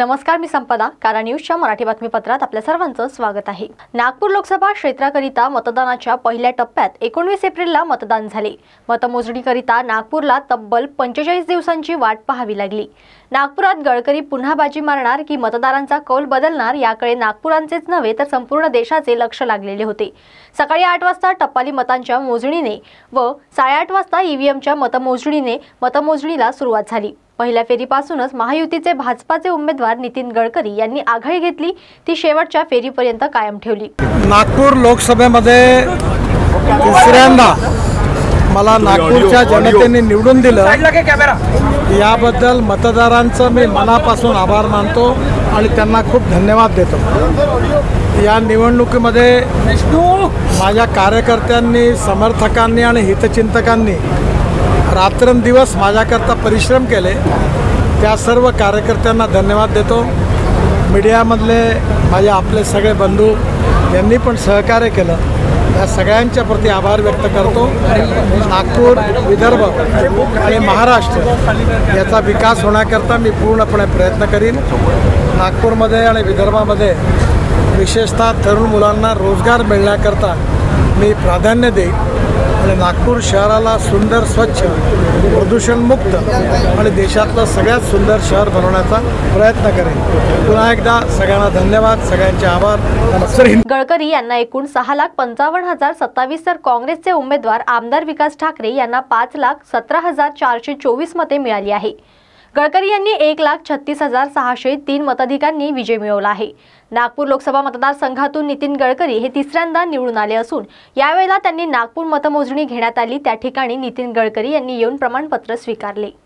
नमस्कार, मी संपदा. कारा न्यूजच्या मराठी बातमीपत्रात आपल्या सर्वांचं स्वागत आहे. नागपूर लोकसभा क्षेत्राकरिता मतदानाच्या पहिल्या टप्प्यात 19 एप्रिलला मतदान झाले. मतमोजणीकरिता नागपूरला तब्बल 45 दिवसांची वाट पाहावी लागली. नागपुरात गडकरी पुन्हा बाजी मारणार की मतदारांचा कौल बदलणार याकडे नागपुरांचेच नव्हे तर संपूर्ण देशाचे लक्ष लागलेले होते. सकाळी 8 वाजता टपाली मतांच्या मोजणीने व 8:30 वाजता ईव्हीएमच्या मतमोजणीला सुरुवात झाली. पहिल्या फेरीपासूनच महायुतीचे भाजपाचे उमेदवार नितीन गडकरी यांनी आघाडी घेतली, ती शेवटच्या फेरीपर्यंत कायम ठेवली. नागपूर लोकसभेमध्ये तिसऱ्यांदा मला नागपूरच्या जनतेने निवडून दिलं, याबद्दल मतदारांचं मी मनापासून आभार मानतो आणि त्यांना खूप धन्यवाद देतो. या निवडणुकीमध्ये माझ्या कार्यकर्त्यांनी, समर्थकांनी आणि हितचिंतकांनी रात्रंदिवस माझ्याकरता परिश्रम केले. त्या सर्व कार्यकर्त्यांना धन्यवाद देतो. मीडियामधले आपले सगळे बंधू यांनी पण सहकार्य केलं, या सगळ्यांच्या प्रति आभार व्यक्त करतो. नागपूर, विदर्भ आणि महाराष्ट्र याचा विकास होण्याकरता मी पूर्णपणे प्रयत्न करीन. नागपूरमध्ये आणि विदर्भामध्ये विशेषतः तरुण मुलांना रोजगार मिळण्याकरता मी प्राधान्य देईन आणि नागपूर शहराला सुंदर, स्वच्छ, प्रदूषणमुक्त आणि देशातलं सगळ्यात सुंदर शहर बनवण्याचा प्रयत्न करेन. पुन्हा एकदा सगळ्यांना धन्यवाद, सगळ्यांचे आभार. नमस्कार. गडकरी यांना एकूण 6,55,027 तर काँग्रेसचे उमेदवार आमदार विकास ठाकरे यांना 5,17,424 मते मिळाली आहे. गडकरी यांनी 1,36,603 मताधिकांनी विजय मिळवला आहे. नागपूर लोकसभा मतदारसंघातून नितीन गडकरी हे तिसऱ्यांदा निवडून आले असून यावेळेला त्यांनी नागपूर मतमोजणी घेण्यात आली, त्या ठिकाणी नितीन गडकरी यांनी येऊन प्रमाणपत्र स्वीकारले.